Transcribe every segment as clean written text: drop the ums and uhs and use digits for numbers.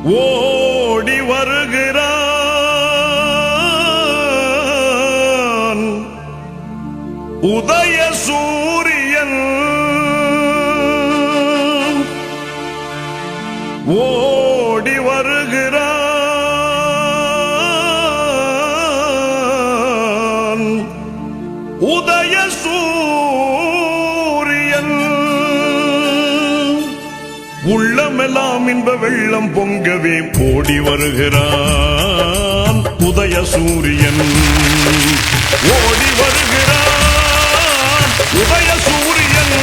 ஓடி வருகிறான் உதய சூரியன் ஓடி வருகிறான் உதய சூரியன் உள்ளமெல்லாம் இன்ப வெள்ளம் பொங்கவே ஓடி வருகிறான் உதய சூரியன் ஓடி வருகிறான் உதய சூரியன்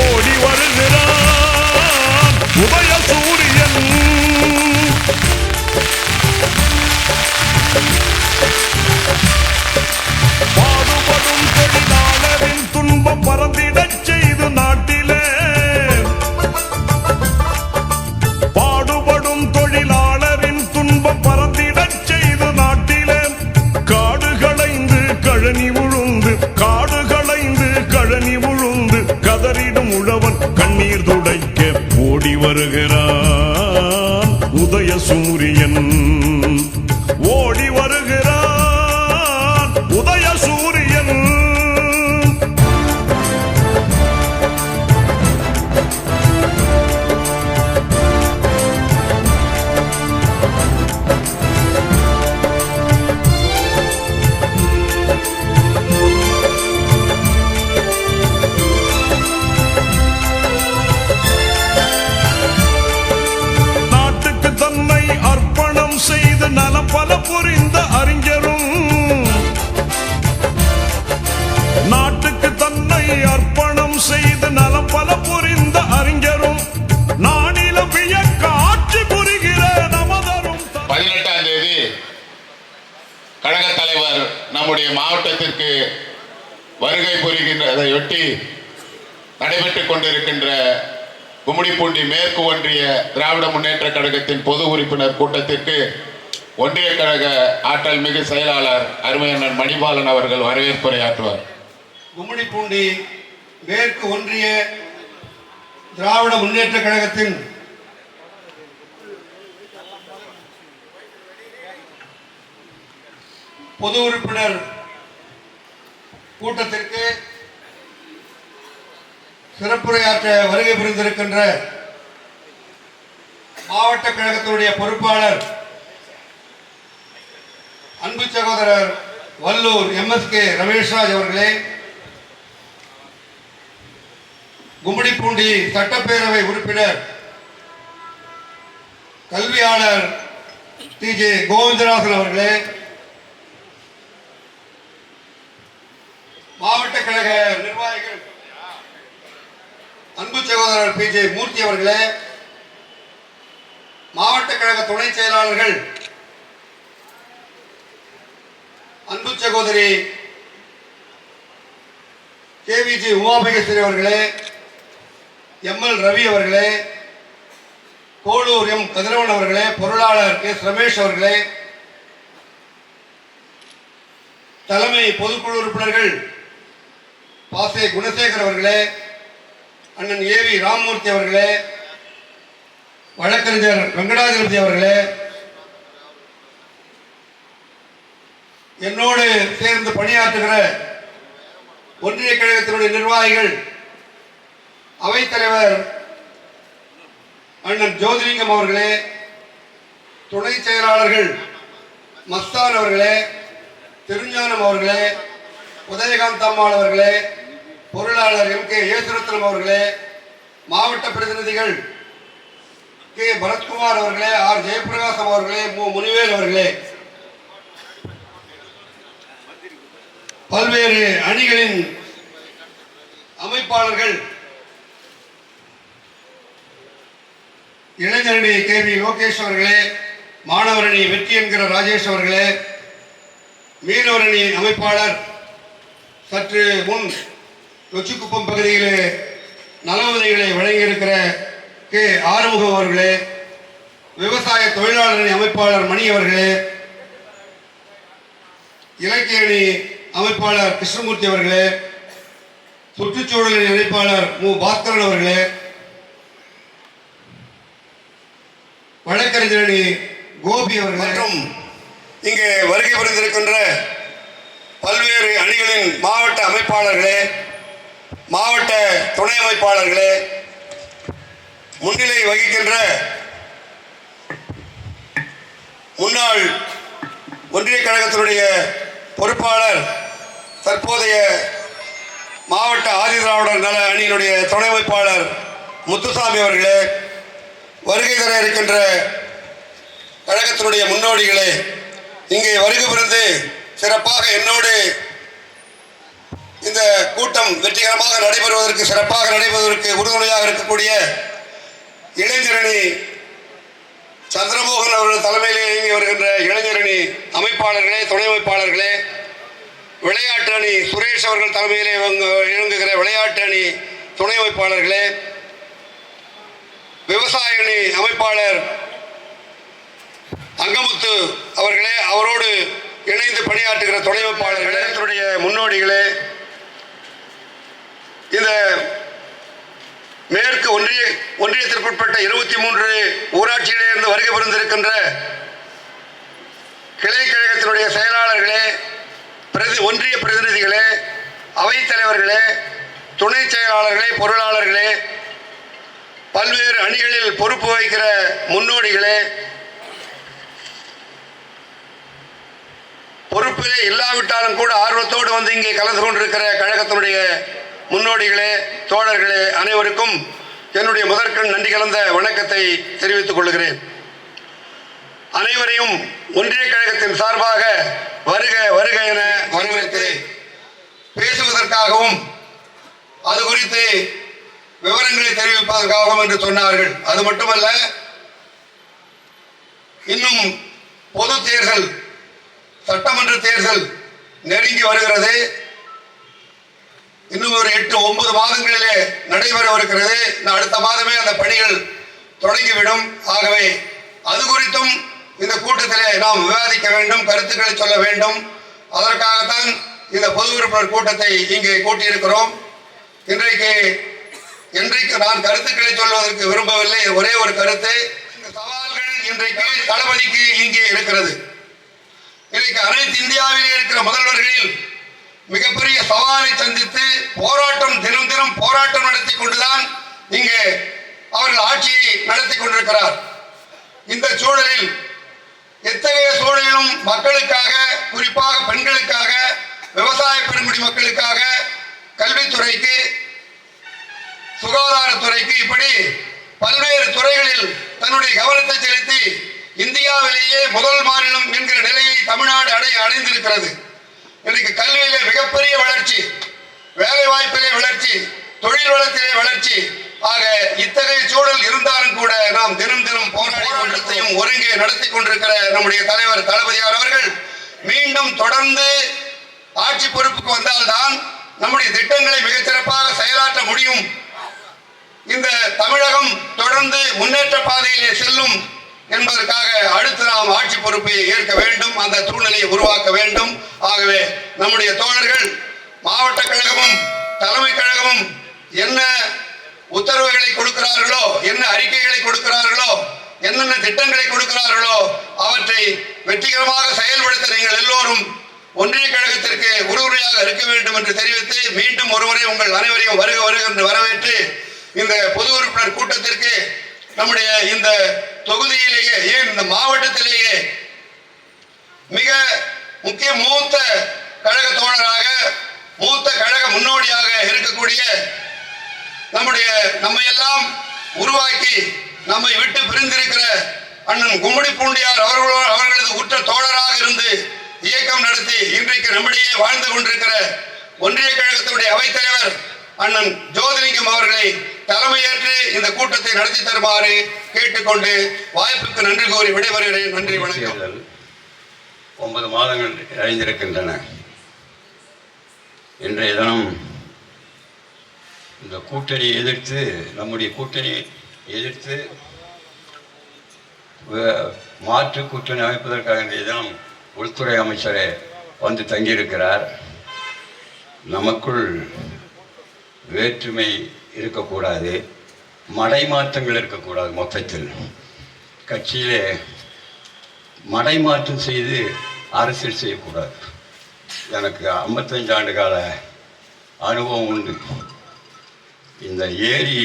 ஓடி வருகிறான் உதய சூரியன் பாடுபடும் தொழிலாளரின் துன்பம் பறந்திடச் செய்து நாட்டிலே பாடுபடும் தொழிலாளரின் துன்பம் பறந்திடச் செய்து நாட்டிலே காடு களைந்து கழனி உழுந்து காடு களைந்து கழனி உழுந்து கதறிடும் உழவன் கண்ணீர் துடைக்க ஓடி வருகிறான் உதய சூரியன் ஓடி வருகிறான் உதய சூரியன் நாட்டுக்கு தன்னை அர்ப்பணம் செய்து நலம் பல புரிந்த அறிஞரும் நாட்டுக்கு தன்னை அர்ப்பணம் செய்து நலம் பல புரிந்த அறிஞரும் நானிலம் வியக்க ஆட்சி புரிகிற நமதரும் 18ஆம் தேதி கழக தலைவர் நம்முடைய மாவட்டத்திற்கு வருகை புரிகின்றதையொட்டி நடைபெற்றுக் கொண்டிருக்கின்ற கும்மிடிப்பூண்டி மேற்கு ஒன்றிய திராவிட முன்னேற்ற கழகத்தின் பொது உறுப்பினர் கூட்டத்திற்கு ஒன்றிய கழக ஆற்றல் மிகு செயலாளர் அருமையண்ணன் மணிபாலன் அவர்கள் வரவேற்புரையாற்றுவார். கும்மிடிப்பூண்டி மேற்கு ஒன்றிய திராவிட முன்னேற்ற கழகத்தின் பொது உறுப்பினர் கூட்டத்திற்கு சிறப்புரையாற்ற வருகை புரிந்திருக்கின்ற மாவட்ட கழகத்தினுடைய பொறுப்பாளர் அன்பு சகோதரர் வல்லூர் MSK ரமேஷ்ராஜ் அவர்களே, கும்மிடிப்பூண்டி சட்டப்பேரவை உறுப்பினர் கல்வியாளர் TJ கோவிந்தராசன் அவர்களே, மாவட்ட கழக நிர்வாகிகள் அன்பு சகோதரர் PJ மூர்த்தி அவர்களே, மாவட்ட கழக துணை செயலாளர்கள் அன்பு சகோதரி KVG உமாமகேஸ்வரி அவர்களே, ML ரவி அவர்களே, கோளூர் M கதிரவன் அவர்களே, பொருளாளர் S ரமேஷ் அவர்களே, தலைமை பொதுக்குழு உறுப்பினர்கள் பாசே குணசேகர் அவர்களே, அண்ணன் AV ராமமூர்த்தி அவர்களே, வழக்கறிஞர் வெங்கடாஜலபதி அவர்களே, என்னோடு சேர்ந்து பணியாற்றுகிற ஒன்றிய கழகத்தினுடைய நிர்வாகிகள், அவைத்தலைவர் அண்ணன் ஜோதிலிங்கம் அவர்களே, துணை செயலாளர்கள் மஸ்தான் அவர்களே, திருஞானம் அவர்களே, உதயகாந்த் அம்மாள் அவர்களே, பொருளாளர் MK ஏசுரத்னம் அவர்களே, மாவட்ட பிரதிநிதிகள் K பரத்குமார் அவர்களே, R ஜெயபிரகாசம் அவர்களே, மு முனிவேல் அவர்களே, பல்வேறு அணிகளின் அமைப்பாளர்கள், இளைஞரணி KV லோகேஷ் அவர்களே, மாணவரணி வெற்றி என்கிற ராஜேஷ் அவர்களே, மீனவரணி அமைப்பாளர் சற்று முன் நொச்சிக்குப்பம் பகுதியிலே நல உதவிகளை வழங்கியிருக்கிற K ஆறுமுகம் அவர்களே, விவசாய தொழிலாளரணி அமைப்பாளர் மணி அவர்களே, இலக்கிய அணி அமைப்பாளர் கிருஷ்ணமூர்த்தி அவர்களே, சுற்றுச்சூழல் இணைப்பாளர் மு பாஸ்கரன் அவர்களே, வழக்கறிஞரணி கோபி அவர்கள் மற்றும் இங்கே வருகை புரிந்திருக்கின்ற பல்வேறு அணிகளின் மாவட்ட அமைப்பாளர்களே, மாவட்ட துணை அமைப்பாளர்களே, முன்னிலை வகிக்கின்ற முன்னாள் ஒன்றிய கழகத்தினுடைய பொறுப்பாளர், தற்போதைய மாவட்ட ஆதிதிராவிடர் நல அணியினுடைய துணை அமைப்பாளர் முத்துசாமி அவர்களே, வருகை தர இருக்கின்ற கழகத்தினுடைய முன்னோடிகளே, இங்கே வருகை புரிந்து சிறப்பாக என்னோடு இந்த கூட்டம் வெற்றிகரமாக சிறப்பாக நடைபெறுவதற்கு உறுதுணையாக இருக்கக்கூடிய இளைஞரணி சந்திரமோகன் அவர்கள் தலைமையிலே இயங்கி வருகின்ற இளைஞரணி அமைப்பாளர்களே, துணை அமைப்பாளர்களே, விளையாட்டு அணி சுரேஷ் அவர்கள் தலைமையிலே இயங்குகிற விளையாட்டு அணி துணை அமைப்பாளர்களே, விவசாய அணி அமைப்பாளர் அங்கமுத்து அவர்களே, அவரோடு இணைந்து பணியாற்றுகிற துணை அமைப்பாளர்களே, என்னுடைய முன்னோடிகளே, இந்த மேற்கு ஒன்றியத்திற்குட்பட்ட 23 ஊராட்சியிலிருந்து வருகை புரிந்திருக்கின்ற கிளை கழகத்தினுடைய செயலாளர்களே, ஒன்றிய பிரதிநிதிகளே, அவைத்தலைவர்களே, துணை செயலாளர்களே, பொருளாளர்களே, பல்வேறு அணிகளில் பொறுப்பு வகிக்கிற முன்னோடிகளே, பொறுப்பிலே இல்லாவிட்டாலும் கூட ஆர்வத்தோடு வந்து இங்கே கலந்து கொண்டிருக்கிற கழகத்தினுடைய முன்னோடிகளே, தோழர்களே, அனைவருக்கும் என்னுடைய முதற்கண் நன்றி கலந்த வணக்கத்தை தெரிவித்துக் கொள்கிறேன். அனைவரையும் ஒன்றிய கழகத்தின் சார்பாக வருக வருக என வரவேற்கிறேன். பேசுவதற்காகவும் அது குறித்து விவரங்களை தெரிவிப்பதற்காகவும் என்று சொன்னார்கள். அது மட்டுமல்ல, இன்னும் பொது தேர்தல், சட்டமன்ற தேர்தல் நெருங்கி வருகிறது. இன்னும் ஒரு 8-9 மாதங்களிலே நடைபெறவிருக்கிறது. அடுத்த மாதமே அந்த பணிகள் தொடங்கிவிடும். ஆகவே அது குறித்தும் இந்த கூட்டத்திலே நாம் விவாதிக்க வேண்டும், கருத்துக்களை சொல்ல வேண்டும். அதற்காகத்தான் இந்த பொது உறுப்பினர் கூட்டத்தை இங்கே கூட்டியிருக்கிறோம். இன்றைக்கு நான் கருத்துக்களை சொல்வதற்கு விரும்பவில்லை. ஒரே ஒரு கருத்து, இந்த சவால்கள் இன்றைக்கு தளபதிக்கு இங்கே இருக்கிறது. இன்றைக்கு அனைத்து இந்தியாவிலே இருக்கிற முதல்வர்களில் மிகப்பெரிய சவாலை சந்தித்து போராட்டம், தினம் தினம் போராட்டம் நடத்தி கொண்டுதான் இங்கே அவர்கள் ஆட்சியை நடத்தி கொண்டிருக்கிறார். இந்த சூழலில் எத்தகைய சூழலிலும் மக்களுக்காக, குறிப்பாக பெண்களுக்காக, விவசாய பெருங்குடி மக்களுக்காக, கல்வித்துறைக்கு, சுகாதாரத்துறைக்கு, இப்படி பல்வேறு துறைகளில் தன்னுடைய கவனத்தை செலுத்தி இந்தியாவிலேயே முதல் மாநிலம் என்கிற நிலையை தமிழ்நாடு அடைந்திருக்கிறது. இன்னைக்கு கல்வியிலே மிகப்பெரிய வளர்ச்சி, வேலை வாய்ப்பிலே வளர்ச்சி, தொழில் வளத்திலே வளர்ச்சி. ஆக இத்தகைய சூழல் இருந்தாலும் கூட நாம் தினம் தினம் போராட்டத்தையும் ஒருங்கே நடத்தி கொண்டிருக்கிற நம்முடைய தலைவர் தளபதியார் அவர்கள் மீண்டும் தொடர்ந்து ஆட்சி பொறுப்புக்கு வந்தால்தான் நம்முடைய திட்டங்களை மிகச்சிறப்பாக செயலாற்ற முடியும். இந்த தமிழகம் தொடர்ந்து முன்னேற்ற பாதையிலே செல்லும் என்பதற்காக அடுத்து நாம் ஆட்சி பொறுப்பை ஏற்க வேண்டும், அந்த சூழ்நிலையை உருவாக்க வேண்டும். ஆகவே நம்முடைய தோழர்கள் மாவட்ட கழகமும் தலைமை கழகமும் என்ன உத்தரவுகளை கொடுக்கிறார்களோ, என்ன அறிக்கைகளை கொடுக்கிறார்களோ, என்னென்ன திட்டங்களை கொடுக்கிறார்களோ அவற்றை வெற்றிகரமாக செயல்படுத்த நீங்கள் எல்லோரும் ஒன்றிய கழகத்திற்கு உறுதுணையாக இருக்க வேண்டும் என்று தெரிவித்து மீண்டும் ஒருமுறை உங்கள் அனைவரையும் வருக வருக என்று வரவேற்று இந்த பொது உறுப்பினர் கூட்டத்திற்கு நம்முடைய இந்த தொகுதியிலேயே, ஏன் இந்த மாவட்டத்திலேயே மிக முக்கிய மூத்த கழக தோழராக, மூத்த கழக முன்னோடியாக இருக்கக்கூடிய நம்மையெல்லாம் உருவாக்கி நம்மை விட்டு பிரிந்திருக்கிற அண்ணன் கும்மிடி பூண்டியார் அவர்களது உற்ற தோழராக இருந்து இயக்கம் நடத்தி இன்றைக்கு நம்மிடையே வாழ்ந்து கொண்டிருக்கிற ஒன்றிய கழகத்தினுடைய அவைத்தலைவர் அண்ணன் ஜோதிலிங்கம் அவர்களை தலைமையேற்று இந்த கூட்டத்தை நடத்தி தருமாறு கேட்டுக்கொண்டு வாய்ப்புக்கு நன்றி கூறி விடைபெறுகிறேன். நன்றி, வணக்கம். 9 மாதங்கள் இணைந்திருக்கின்றன. இன்றைய தினம் இந்த கூட்டணியை எதிர்த்து, நம்முடைய கூட்டணியை எதிர்த்து மாற்று கூட்டணி அமைப்பதற்காக இன்றைய தினம் உள்துறை அமைச்சரே வந்து தங்கியிருக்கிறார். நமக்குள் வேற்றுமை இருக்கக்கூடாது, மடை மாற்றங்கள் இருக்கக்கூடாது. மொத்தத்தில் கட்சியிலே மடைமாற்றம் செய்து அரசியல் செய்யக்கூடாது. எனக்கு 55 ஆண்டு கால அனுபவம் உண்டு. இந்த ஏரி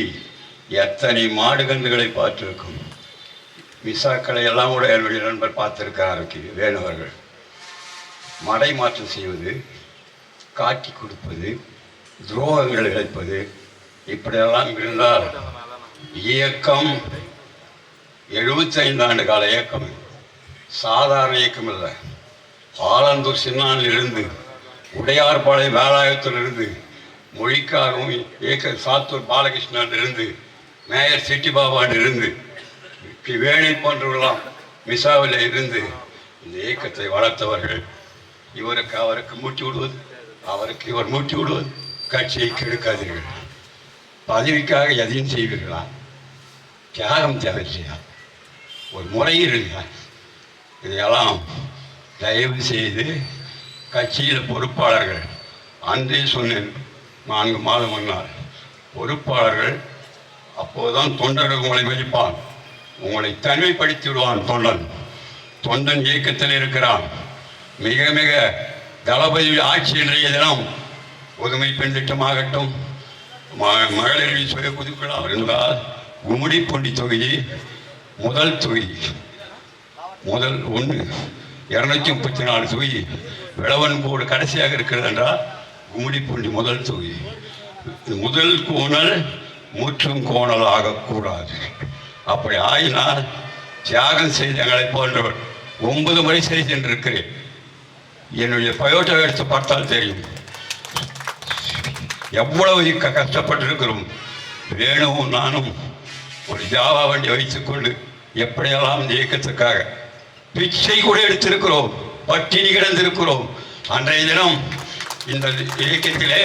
எத்தனை மாடுகன்றுகளை பார்த்துருக்கும். மிசாக்களை எல்லாம் கூட என்னுடைய நண்பர் பார்த்திருக்கிறார் வேணுவர்கள். மடை மாற்றம் செய்வது, காட்டி கொடுப்பது, துரோகங்கள் இழைப்பது, இப்படியெல்லாம் இருந்தால் இயக்கம் 75 ஆண்டு கால இயக்கம் சாதாரண இயக்கம் இல்லை. ஆலந்தூர் சின்னானிலிருந்து, உடையார்பாளையம் வேலாயுதத்திலிருந்து, மொழிக்காரும் இயக்க சாத்தூர் பாலகிருஷ்ணனிலிருந்து, மேயர் சிட்டிபாபானிலிருந்து, வேணி போன்றவர்களாம் மிசாவில் இருந்து இந்த இயக்கத்தை வளர்த்தவர்கள். அவருக்கு மூட்டி விடுவது, அவருக்கு இவர் மூட்டி விடுவது. கட்சியை கெடுக்காதீர்கள். பதவிக்காக எதையும் செய்வீர்களா? தியாகம் தேவையா? ஒரு முறையீடு இல்லையா? இதையெல்லாம் தயவு செய்து கட்சியில் பொறுப்பாளர்கள், அன்றே சொன்னேன் 4 மாதம் முன்னால், பொறுப்பாளர்கள் அப்போதுதான் தொண்டர்கள் உங்களை மதிப்பான், உங்களை தனிமைப்படுத்தி விடுவான். தொண்டன் இயக்கத்தில் இருக்கிறான். மிக மிக தளபதி ஆட்சி இன்றைய தினம் புதுமை பெண் திட்டமாகட்டும், மகளிர் சுய குழுக்களாக இருந்தால் கும்மிடிப்பூண்டி தொகுதி முதல் தொகுதி, முதல் 234 தொகுதி, விளவன்போடு கடைசியாக இருக்கிறது என்றால் கும்மிடிப்பூண்டி முதல் தொகுதி. முதல் கோணல் முற்றும் கோணல் ஆகக்கூடாது. அப்படி ஆயினால் தியாகம் செய்த எங்களை போன்றவர் 9 முறை சரி சென்றிருக்கிறேன். என்னுடைய பயோட்டோ எடுத்து பார்த்தால் தெரியும் எவ்வளவு கஷ்டப்பட்டிருக்கிறோம். வேணுவும் நானும் ஒரு ஜாவா வண்டி வைத்துக்கொண்டு எப்படியெல்லாம் இந்த இயக்கத்துக்காக பிச்சை கூட எடுத்திருக்கிறோம், பட்டினி கிடந்திருக்கிறோம். அன்றைய தினம் இந்த இயக்கத்திலே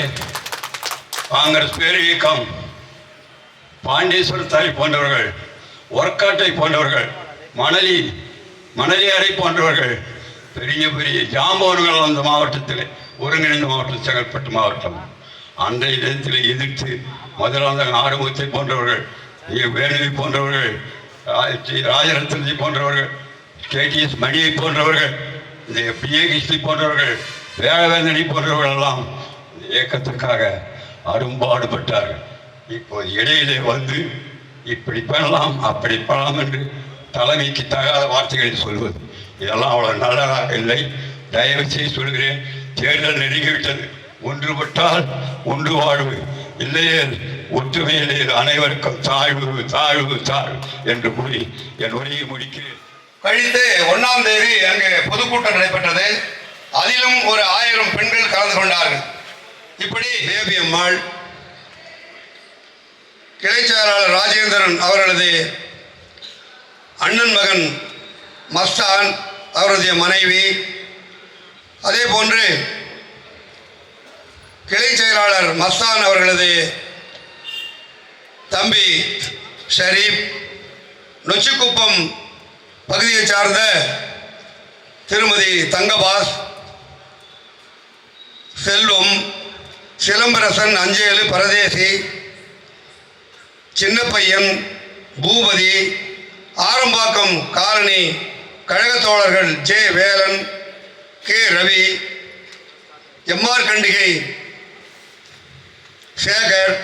காங்கிரஸ் பேர் இயக்கம், பாண்டேஸ்வர தாய் போன்றவர்கள், ஒர்க்காட்டை போன்றவர்கள், மணலியாரை போன்றவர்கள், பெரிய பெரிய ஜாம்பவன்கள் அந்த மாவட்டத்தில், ஒருங்கிணைந்த மாவட்டம் செங்கல்பட்டு மாவட்டம், அன்றைய தினத்தில் எதிர்த்து மதுராந்தகன் ஆறுமுகத்தை போன்றவர்கள், வேணுவை போன்றவர்கள், ராஜரத்னத்தை போன்றவர்கள், KTS மணியை போன்றவர்கள், இந்த PA கிருஷ்ணி போன்றவர்கள், வேகவேந்தனை போன்றவர்கள் எல்லாம் இந்த இயக்கத்திற்காக அரும்பாடுபட்டார்கள். இப்போ இடையிலே வந்து இப்படி பண்ணலாம் அப்படி பண்ணலாம் என்று தலைமைக்கு தகாத வார்த்தைகளை சொல்வது, இதெல்லாம் அவ்வளோ நல்லதாக இல்லை. தயவு செய்து சொல்கிறேன், தேர்தல் நெருங்கிவிட்டது. ஒன்றுபட்டால் ஒன்று வாழ்வு, இல்லையே ஒற்றுமையிலே அனைவருக்கும் தாழ்வு தாழ்வு தாழ்வு என்று கூறி என் உரையை முடிக்கிறேன். கழித்து 1ஆம் தேதி அங்கு பொதுக்கூட்டம் நடைபெற்றது. அதிலும் ஒரு 1000 பெண்கள் கலந்து கொண்டார்கள். இப்படி தேவி அம்மாள், கிளை செயலாளர் ராஜேந்திரன் அவர்களது அண்ணன் மகன் மஸ்தான், அவருடைய மனைவி, அதே போன்று கிளை செயலாளர் மஸ்தான் அவர்களது தம்பி ஷரீப், நொச்சிக்குப்பம் பகுதியை சார்ந்த திருமதி தங்கபாஸ், செல்வம், சிலம்பரசன், அஞ்சேலு, பரதேசி, சின்னப்பையன், பூபதி, ஆரம்பாக்கம் காலனி கழகத் தோழர்கள் J Velan, K Ravi, MR Kandigai Sekar,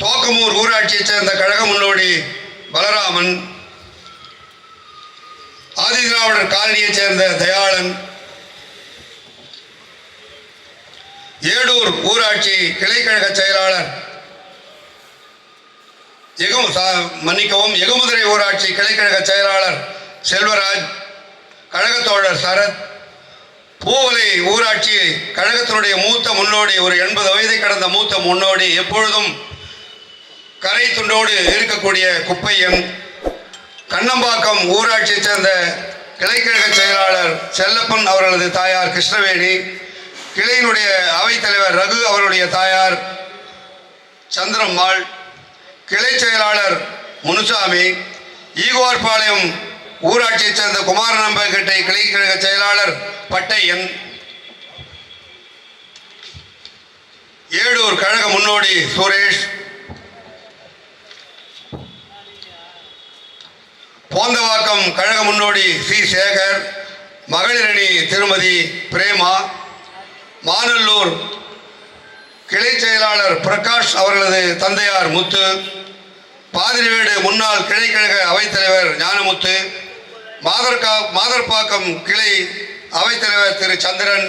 Thokkamur ஊராட்சியைச் சேர்ந்த கழக முன்னோடி பலராமன், ஆதிதிராவிடர் காலனியைச் சேர்ந்த தயாளன், ஏடூர் ஊராட்சி கிளைக்கழக செயலாளர் எகுமுதிரை ஊராட்சி கிளைக்கழக செயலாளர் செல்வராஜ், கழகத் தோழர் சரத், பூவலை ஊராட்சி கழகத்தினுடைய மூத்த முன்னோடி, ஒரு 80 வயதை கடந்த மூத்த முன்னோடி, எப்பொழுதும் கரை துண்டோடு இருக்கக்கூடிய குப்பையன், கண்ணம்பாக்கம் ஊராட்சியைச் சேர்ந்த கிளைக்கழக செயலாளர் செல்லப்பன் அவர்களது தாயார் கிருஷ்ணவேணி, கிளையினுடைய அவைத்தலைவர் ரகு அவருடைய தாயார் சந்திரம்மாள், கிளை செயலாளர் முனுசாமி, ஈகோர்பாளையம் ஊராட்சியைச் சேர்ந்த குமாரநம்பகட்டை கிளைக்கழக செயலாளர் பட்டையன், ஏடூர் கழக முன்னோடி சுரேஷ், மோந்தவாக்கம் கழக முன்னோடி சி சேகர், மகளிரணி திருமதி பிரேமா, மாநல்லூர் கிளை செயலாளர் பிரகாஷ் அவர்களது தந்தையார் முத்து, பாதிரிவேடு முன்னாள் கிளைக்கழக அவைத்தலைவர் ஞானமுத்து, மாதர்பாக்கம் கிளை அவைத்தலைவர் திரு சந்திரன்,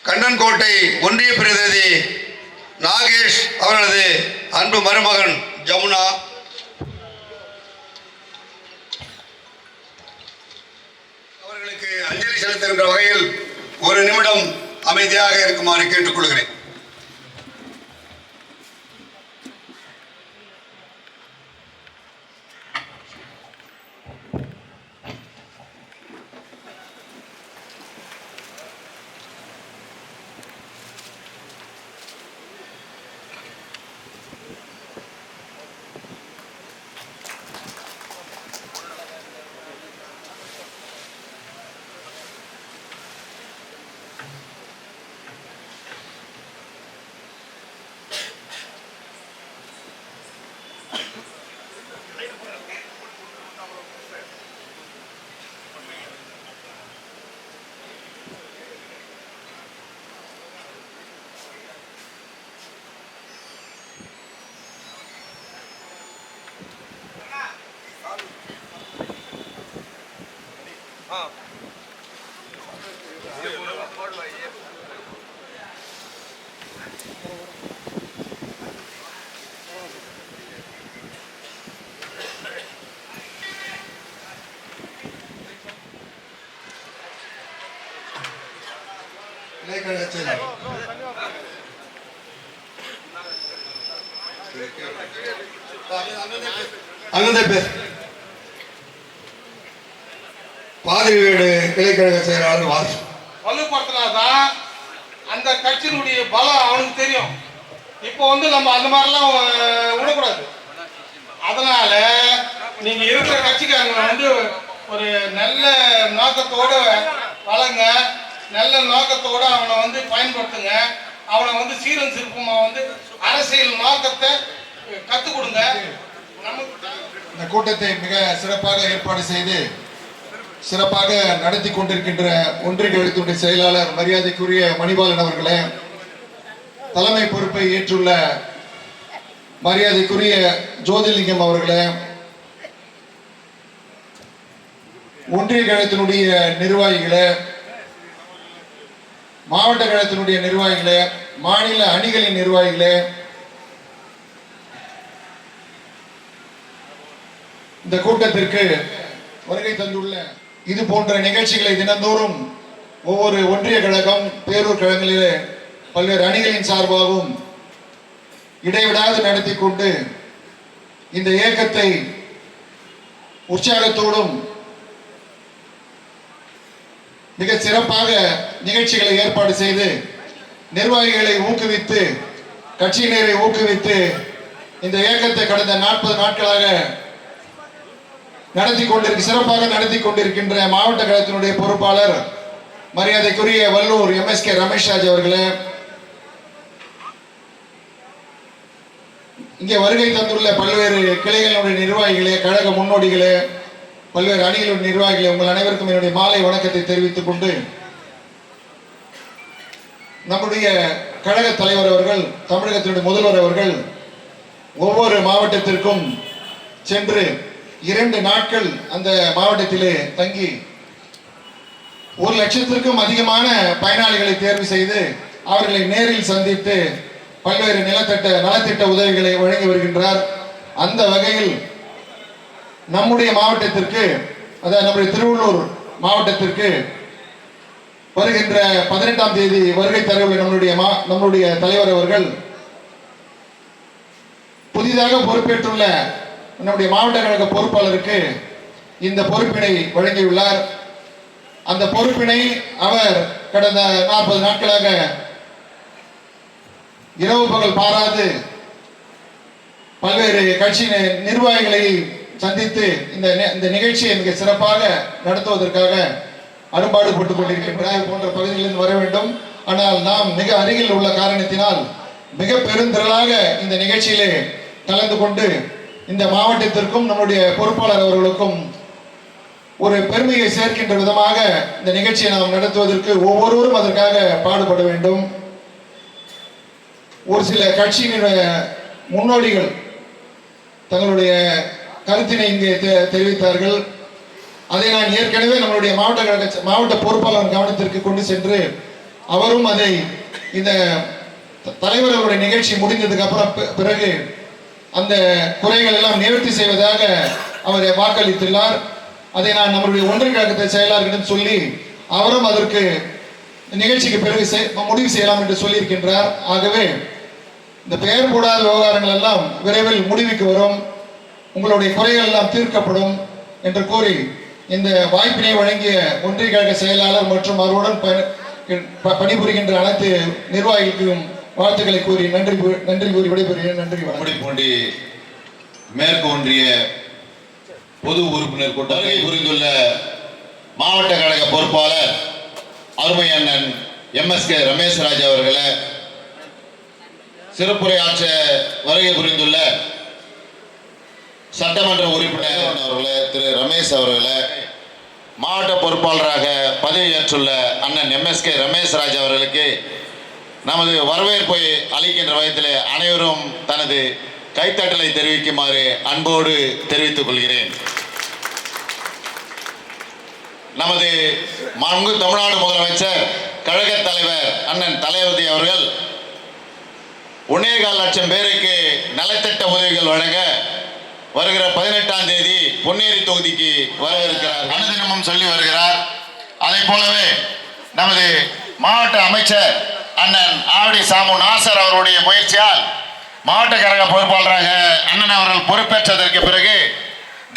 கண்ணன்கோட்டை ஒன்றிய பிரதிநிதி நாகேஷ் அவர்களது அன்பு மருமகன் ஜமுனா, அவர்களுக்கு அஞ்சலி செலுத்துகின்ற வகையில் ஒரு நிமிடம் அமைதியாக இருக்குமாறு கேட்டுக்கொள்கிறேன். பாதிரிவேடு கிளைக்கழக செயலாளர் வாசு வலுப்படுத்தினாதான் அந்த கட்சியினுடைய பலம் அவனுக்கு தெரியும். இப்போ நம்ம அந்த மாதிரிலாம் விடக்கூடாது. அதனால நீங்க இருக்கிற கட்சிக்காரங்க ஒரு நல்ல நோக்கத்தோட வளங்க, நல்ல நோக்கத்தோட அவனை பயன்படுத்துங்க. அவனை சீரன் சிற்பமா அரசியல் நோக்கத்தை கற்றுக் கொடுங்க. இந்த கூட்டத்தை மிக சிறப்பாக ஏற்பாடு செய்து சிறப்பாக நடத்தி கொண்டிருக்கின்ற ஒன்றிய கழகத்தினுடைய செயலாளர் மரியாதைக்குரிய மணிபாலன் அவர்களே, தலைமை பொறுப்பை ஏற்றுள்ள மரியாதைக்குரிய ஜோதிலிங்கம் அவர்களே, ஒன்றிய கழகத்தினுடைய நிர்வாகிகளே, மாவட்ட கழகத்தினுடைய நிர்வாகிகளே, மாநில அணிகளின் நிர்வாகிகளே, இந்த கூட்டத்திற்கு வருகை தந்துள்ள இது போன்ற நிகழ்ச்சிகளை தினந்தோறும் ஒவ்வொரு ஒன்றிய கழகம், பேரூர் கழகங்களிலே பல்வேறு அணிகளின் சார்பாகவும் இடைவிடாது நடத்தி கொண்டு இந்த இயக்கத்தை உற்சாகத்தோடும் மிக சிறப்பாக நிகழ்ச்சிகளை ஏற்பாடு செய்து நிர்வாகிகளை ஊக்குவித்து, கட்சியினரை ஊக்குவித்து இந்த இயக்கத்தை கடந்த 40 நாட்களாக சிறப்பாக நடத்தி கொண்டிருக்கின்ற மாவட்ட கழகத்தினுடைய பொறுப்பாளர் மரியாதைக்குரிய வல்லூர் MSK ரமேஷ்ராஜ் அவர்களே, இங்கே வருகை தந்துள்ள பல்வேறு கிளைகளுடைய நிர்வாகிகளே, கழக முன்னோடிகளே, பல்வேறு அணிகளுடைய நிர்வாகிகளே, உங்கள் அனைவருக்கும் என்னுடைய மாலை வணக்கத்தை தெரிவித்துக் கொண்டு, நம்முடைய கழக தலைவர் அவர்கள், தமிழகத்தினுடைய முதல்வர் அவர்கள் ஒவ்வொரு மாவட்டத்திற்கும் சென்று 2 நாட்கள் அந்த மாவட்டத்திலே தங்கி 1 லட்சத்திற்கும் அதிகமான பயனாளிகளை தேர்வு செய்து அவர்களை நேரில் சந்தித்து பல்வேறு நலத்திட்ட உதவிகளை வழங்கி வருகின்றார். அந்த வகையில் நம்முடைய மாவட்டத்திற்கு, அதாவது நம்முடைய திருவள்ளூர் மாவட்டத்திற்கு வருகின்ற 18ஆம் தேதி வருகை தரவுள்ள நம்முடைய தலைவர் அவர்கள் புதிதாக பொறுப்பேற்றுள்ள நம்முடைய மாவட்ட கழக பொறுப்பாளருக்கு இந்த பொறுப்பினை வழங்கியுள்ளார். அந்த பொறுப்பினை அவர் கடந்த 40 நாட்களாக இரவு பகல் பாராது பல்வேறு கட்சி நிர்வாகிகளை சந்தித்து இந்த நிகழ்ச்சியை மிக சிறப்பாக நடத்துவதற்காக அரும்பாடுபட்டுக் கொண்டிருக்கின்றார். போன்ற பகுதிகளிலிருந்து வர வேண்டும். ஆனால் நாம் மிக அருகில் உள்ள காரணத்தினால் மிக பெருந்திரளாக இந்த நிகழ்ச்சியிலே கலந்து கொண்டு இந்த மாவட்டத்திற்கும் நம்முடைய பொறுப்பாளர் அவர்களுக்கும் ஒரு பெருமையை சேர்க்கின்ற விதமாக இந்த நிகழ்ச்சியை நாம் நடத்துவதற்கு ஒவ்வொருவரும் அதற்காக பாடுபட வேண்டும். ஒரு சில கட்சியினுடைய முன்னோடிகள் தங்களுடைய கருத்தினை இங்கே தெரிவித்தார்கள். அதை நான் ஏற்கனவே நம்மளுடைய மாவட்ட பொறுப்பாளர் கவனத்திற்கு கொண்டு சென்று அவரும் அதை இந்த தலைவர் அவருடைய நிகழ்ச்சி முடிந்ததுக்கு அப்புறம் பிறகு அந்த குறைகள் எல்லாம் நிவர்த்தி செய்வதாக அவர் வாக்களித்துள்ளார். அதை நான் நம்மளுடைய ஒன்றிய கழகத்தை செயலாளர்களிடம் சொல்லி அவரும் அதற்கு நிகழ்ச்சிக்கு பிறகு முடிவு செய்யலாம் என்று சொல்லியிருக்கின்றார். ஆகவே இந்த பெயர் போடாத விவகாரங்கள் எல்லாம் விரைவில் முடிவுக்கு வரும், உங்களுடைய குறைகள் எல்லாம் தீர்க்கப்படும் என்று கூறி இந்த வாய்ப்பினை வழங்கிய ஒன்றிய கழக செயலாளர் மற்றும் அவருடன் பணிபுரிகின்ற அனைத்து நிர்வாகிகளுக்கும் வாழ்த்துக்களை கூறி நன்றி கூறி விடைபெறுகிறேன். நன்றி. கும்மிடிப்பூண்டி மேற்கு ஒன்றிய பொது உறுப்பினர் கூட்டம் வருகை புரிந்துள்ள மாவட்ட கழக பொறுப்பாளர் அருமை அண்ணன் MSK ரமேஷ் ராஜ் அவர்களை, சிறப்புரையாற்ற வருகை புரிந்துள்ள சட்டமன்ற உறுப்பினர் அவர்களை திரு ரமேஷ் அவர்களை, மாவட்ட பொறுப்பாளராக பதவியேற்றுள்ள அண்ணன் MSK ரமேஷ் ராஜ் அவர்களுக்கு நமது வரவேற்பை அளிக்கின்ற விதத்தில் அனைவரும் தனது கைத்தட்டலை தெரிவிக்குமாறு அன்போடு தெரிவித்துக் கொள்கிறேன். நமது மாண்பு தமிழ்நாடு முதலமைச்சர் கழக தலைவர் அண்ணன் தளபதி அவர்கள் 1.25 லட்சம் பேருக்கு நலத்திட்ட உதவிகள் வழங்க வருகிற 18ஆம் தேதி பொன்னேரி தொகுதிக்கு வர இருக்கிறார். அனுதினமும் சொல்லி வருகிறார். அதை போலவே நமது மாவட்ட அமைச்சர் அண்ணன் ஆவடி சாமு நாசர் அவருடைய முயற்சியால் மாவட்ட கழக பொறுப்பாளராக அண்ணன் அவர்கள் பொறுப்பேற்றதற்கு பிறகு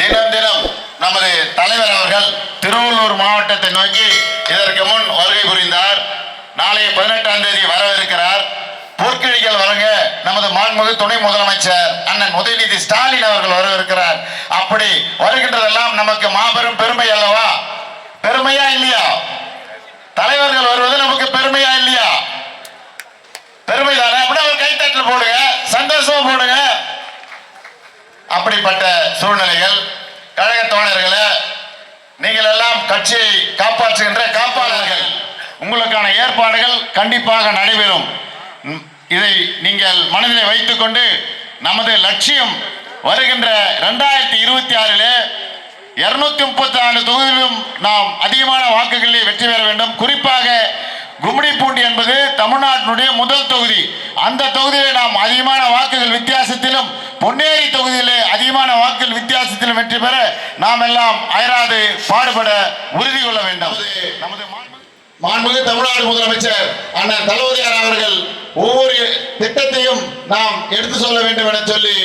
தினம் தினம் நமது தலைவர் அவர்கள் திருவள்ளூர் மாவட்டத்தை நோக்கி இதற்கு முன் வருகை புரிந்தார். நாளைய 18ஆம் தேதி வரவிருக்கிறார். போர்க்கிழிகள் வழங்க நமது மாண்புமிகு துணை முதலமைச்சர் அண்ணன் உதயநிதி ஸ்டாலின் அவர்கள் வரவிருக்கிறார். அப்படி வருகின்றதெல்லாம் நமக்கு மாபெரும் பெருமை அல்லவா? பெருமையா இல்லையா? தலைவர்கள் வருவது நமக்கு பெருமையா இல்லையா? பெருமை தானே. அப்படியே ஒரு கைத்தட்டல் போடுங்க, சந்தோஷமா போடுங்க. அப்படிப்பட்ட சூழ்நிலைகள் கழக தோழர்களே, நீங்கள் எல்லாம் கட்சியை காப்பாற்றுகின்ற காப்பாளர்கள், உங்களுக்கான ஏற்பாடுகள் கண்டிப்பாக நடைபெறும். இதை நீங்கள் மனதிலே வைத்துக் கொண்டு நமது லட்சியம் வருகின்ற 2026 234 தொகுதியிலும் நாம் அதிகமான வாக்குகளில் வெற்றி பெற வேண்டும். குறிப்பாக கும்மிடிப்பூண்டி என்பது தமிழ்நாட்டினுடைய முதல் தொகுதி. அந்த தொகுதியிலே நாம் அதிகமான வாக்குகள் வித்தியாசத்திலும், பொன்னேரி தொகுதியிலே அதிகமான வாக்குகள் வித்தியாசத்திலும் வெற்றி பெற நாம் எல்லாம் அயராது பாடுபட உறுதி கொள்ள வேண்டும். நமது மாண்புமிகு தமிழ்நாடு முதலமைச்சர் அண்ணன் தளபதியார் அவர்கள் ஒவ்வொரு திட்டத்தையும் நாம் எடுத்து சொல்ல வேண்டும் என சொல்லி,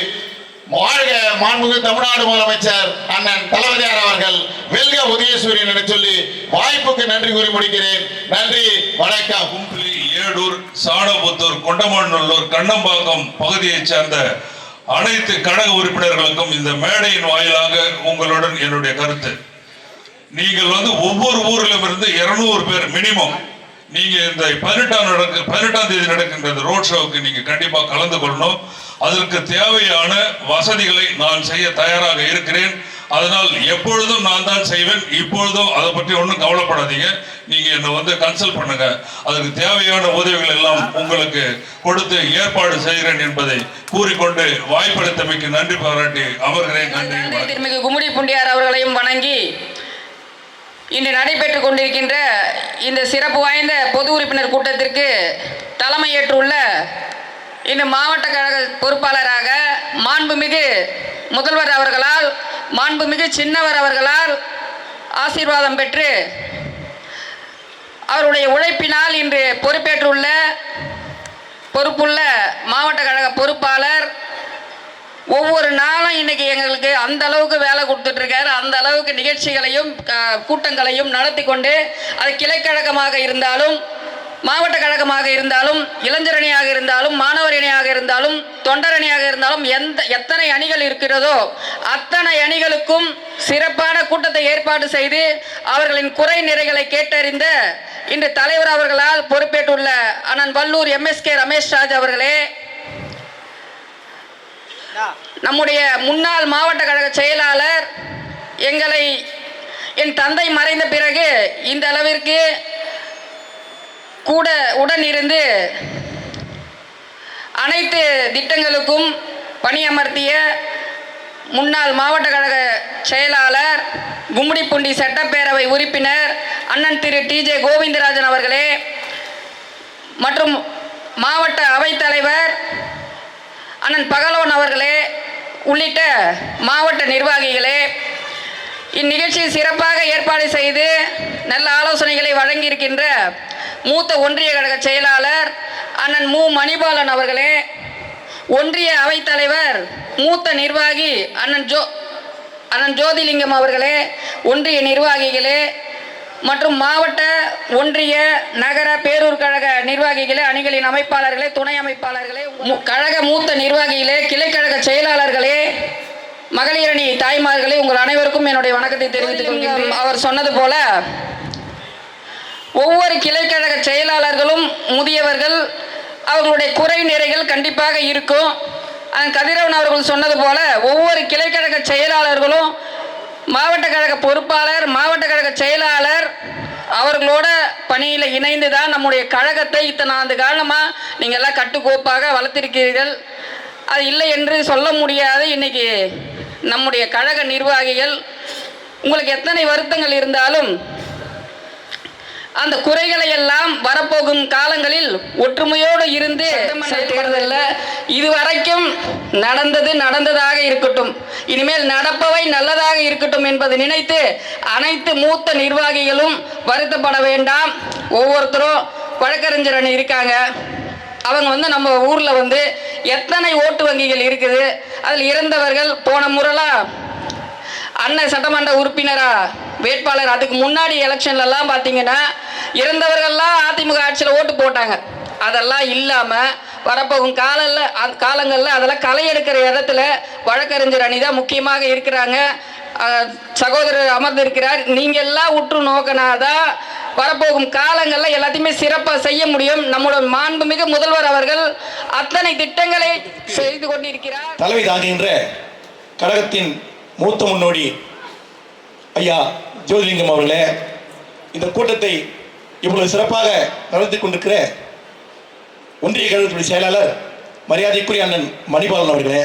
வாழ்க மாண்புமிகு தமிழ்நாடு முதலமைச்சர் அண்ணன் தளபதியார் அவர்கள், வெல்க உதயசூரியன் என சொல்லி வாய்ப்புக்கு நன்றி கூறி முடிக்கிறேன். நன்றி, வணக்கம். கும்பிலி, ஏடூர், சாணபுத்தூர், கொண்டமநல்லூர், கண்ணம்பாக்கம் பகுதியைச் சேர்ந்த அனைத்து கழக உறுப்பினர்களுக்கும் இந்த மேடையின் வாயிலாக உங்களுடன் என்னுடைய கருத்து, நீங்கள் ஒவ்வொரு ஊரிலும் இருந்து 200 பேர் மினிமம் நீங்க இந்த 18ஆம் தேதி நடக்கின்ற ரோட் ஷோவுக்கு நீங்க கண்டிப்பா கலந்து கொள்ளணும். அதற்கு தேவையான வசதிகளை நான் செய்ய தயாராக இருக்கிறேன். அதனால் எப்பொழுதும் நான் தான் செய்வேன். இப்பொழுதும் அதை பற்றி ஒன்றும் கவலைப்படாதீங்க. நீங்க என்னை கன்சல்ட் பண்ணுங்க. அதுக்கு தேவையான உதவிகள் எல்லாம் உங்களுக்கு கொடுத்து ஏற்பாடு செய்கிறேன் என்பதை கூறிக்கொண்டு வாய்ப்பளித்தமைக்கு நன்றி பாராட்டி அமர்கிறேன். நன்றி. திருமிகு கும்மிடிப்பூண்டியார் அவர்களையும் வணங்கி இன்று நடைபெற்றுக் கொண்டிருக்கின்ற இந்த சிறப்பு வாய்ந்த பொது உறுப்பினர் கூட்டத்திற்கு தலைமையேற்றுள்ள இந்த மாவட்ட கழக பொறுப்பாளராக மாண்புமிகு முதல்வர் அவர்களால், மாண்புமிகு சின்னவர் அவர்களால் ஆசீர்வாதம் பெற்று அவருடைய உழைப்பினால் இன்று பொறுப்புள்ள மாவட்ட கழக பொறுப்பாளர் ஒவ்வொரு நாளும் இன்னைக்கு எங்களுக்கு அந்த அளவுக்கு வேலை கொடுத்துட்டு இருக்காரு. அந்த அளவுக்கு நிகழ்ச்சிகளையும் கூட்டங்களையும் நடத்தி கொண்டு, அது கிளைக்கழகமாக இருந்தாலும், மாவட்ட கழகமாக இருந்தாலும், இளைஞரணியாக இருந்தாலும், மாணவர் அணியாக இருந்தாலும், தொண்டர் அணியாக இருந்தாலும், எத்தனை அணிகள் இருக்கிறதோ அத்தனை அணிகளுக்கும் சிறப்பான கூட்டத்தை ஏற்பாடு செய்து அவர்களின் குறை நிறைகளை கேட்டறிந்த இன்று தலைவர் அவர்களால் பொறுப்பேற்றுள்ள அண்ணன் வல்லூர் MSK ரமேஷ் ராஜ் அவர்களே, நம்முடைய முன்னாள் மாவட்ட கழக செயலாளர் என் தந்தை மறைந்த பிறகு இந்த அளவிற்கு கூட உடன் இருந்து அனைத்து திட்டங்களுக்கும் பணியமர்த்திய முன்னாள் மாவட்ட கழக செயலாளர் கும்மிடிப்பூண்டி சட்டப்பேரவை உறுப்பினர் அண்ணன் திரு TJ கோவிந்தராஜன் அவர்களே மற்றும் மாவட்ட அவைத்தலைவர் அண்ணன் பகலவன் அவர்களே உள்ளிட்ட மாவட்ட நிர்வாகிகளே, இந்நிகழ்ச்சியை சிறப்பாக ஏற்பாடு செய்து நல்ல ஆலோசனைகளை வழங்கியிருக்கின்ற மூத்த ஒன்றிய கழக செயலாளர் அண்ணன் மு மணிபாலன் அவர்களே, ஒன்றிய அவைத்தலைவர் மூத்த நிர்வாகி அண்ணன் ஜோதிலிங்கம் அவர்களே, ஒன்றிய நிர்வாகிகளே மற்றும் மாவட்ட ஒன்றிய நகர பேரூர் கழக நிர்வாகிகளே, அணிகளின் அமைப்பாளர்களே, துணை அமைப்பாளர்களே, கழக மூத்த நிர்வாகிகளே, கிளைக்கழக செயலாளர்களே, மகளிரணி தாய்மார்களே, உங்கள் அனைவருக்கும் என்னுடைய வணக்கத்தை தெரிவித்துக் கொள்கிறேன். அவர் சொன்னது போல ஒவ்வொரு கிளைக்கழக செயலாளர்களும் முதியவர்கள், அவர்களுடைய குறை நிறைகள் கண்டிப்பாக இருக்கும். கதிரவன் அவர்கள் சொன்னது போல ஒவ்வொரு கிளைக்கழக செயலாளர்களும் மாவட்ட கழக பொறுப்பாளர், மாவட்ட கழக செயலாளர் அவர்களோட பணியில் இணைந்து தான் நம்முடைய கழகத்தை இத்தனை ஆண்டு காலமாக நீங்கள் எல்லாம் கட்டுக்கோப்பாக வளர்த்திருக்கிறீர்கள். அது இல்லை என்று சொல்ல முடியாது. இன்னைக்கு நம்முடைய கழக நிர்வாகிகள் உங்களுக்கு எத்தனை வருத்தங்கள் இருந்தாலும் அந்த குறைகளை எல்லாம் வரப்போகும் காலங்களில் ஒற்றுமையோடு இருந்து செயல்படுறதில்ல. இதுவரைக்கும் நடந்ததாக இருக்கட்டும், இனிமேல் நடப்பவை நல்லதாக இருக்கட்டும் என்பதை நினைத்து அனைத்து மூத்த நிர்வாகிகளும் வருத்தப்பட வேண்டாம். ஒவ்வொருத்தரும் வழக்கறிஞர் அணி இருக்காங்க, அவங்க நம்ம ஊரில் எத்தனை ஓட்டு வங்கிகள் இருக்குது, அதில் இறந்தவர்கள் போன முறைலாம் அண்ணன் சட்டமன்ற உறுப்பினரா வேட்பாளர் அதுக்கு முன்னாடி எலெக்ஷன்லாம் பார்த்தீங்கன்னா இறந்தவர்கள்லாம் அதிமுக ஆட்சியில் ஓட்டு போட்டாங்க. அதெல்லாம் இல்லாமல் வரப்போகும் காலங்களில் அதெல்லாம் களை எடுக்கிற இடத்துல வழக்கறிஞர் அணி தான் முக்கியமாக இருக்கிறாங்க. சகோதரர் அமர்ந்திருக்கிறார். நீங்கள் எல்லாம் உற்று நோக்கினாதான் வரப்போகும் காலங்களில் எல்லாத்தையுமே சிறப்பாக செய்ய முடியும். நம்முடைய மாண்புமிகு முதல்வர் அவர்கள் அத்தனை திட்டங்களை செய்து கொண்டிருக்கிறார். தலைமை தாங்குகின்ற கழகத்தின் மூத்த முன்னோடி ஐயா ஜோதிலிங்கம் அவர்களே, இந்த கூட்டத்தை இவ்வளவு சிறப்பாக நடத்தி கொண்டிருக்கிற ஒன்றிய கழகத்துடைய செயலாளர் மரியாதைக்குரிய அண்ணன் மணிபாலன் அவர்களே,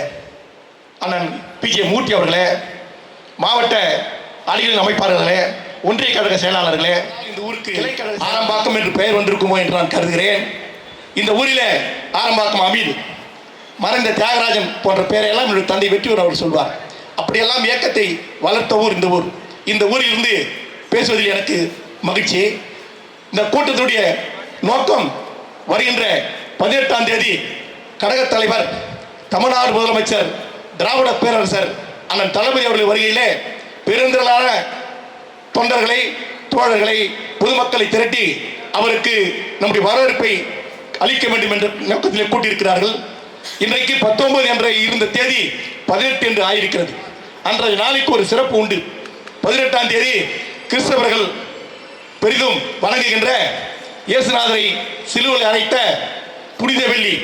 அண்ணன் PJ மூர்த்தி அவர்களே, மாவட்ட அணிகளின் அமைப்பாளர்களே, ஒன்றிய கழக செயலாளர்களே, இந்த ஊருக்கு ஆரம்பாக்கம் என்று பெயர் வந்திருக்குமோ என்று நான் கருதுகிறேன். இந்த ஊரில் ஆரம்பாக்கம் அமீர், மறைந்த தியாகராஜன் போன்ற பெயரையெல்லாம் என்னுடைய தந்தை வெற்றியூர் அவர் சொல்வார். அப்படியெல்லாம் இயக்கத்தை வளர்த்த ஊர் இந்த ஊர். இந்த ஊரில் இருந்து பேசுவதில் எனக்கு மகிழ்ச்சி. இந்த கூட்டத்துடைய நோக்கம் வருகின்ற 18ஆம் தேதி கழகத் தலைவர், தமிழ்நாடு முதலமைச்சர், திராவிட பேரரசர் அண்ணன் தளபதி அவர்கள் வருகையிலே பெருந்திரளான தொண்டர்களை, தோழர்களை, பொதுமக்களை திரட்டி அவருக்கு நம்முடைய வரவேற்பை அளிக்க வேண்டும் என்ற நோக்கத்தில் கூட்டியிருக்கிறார்கள். இன்றைக்கு 19 என்ற இருந்த தேதி 18 என்று ஆயிருக்கிறது. அன்றைய நாளைக்கு ஒரு சிறப்பு உண்டு. 18ஆம் தேதி கிறிஸ்தவர்கள் பெரிதும் வணங்குகின்ற இயேசுநாதரை சிலுவையில் அறைத்த புனித வெள்ளி,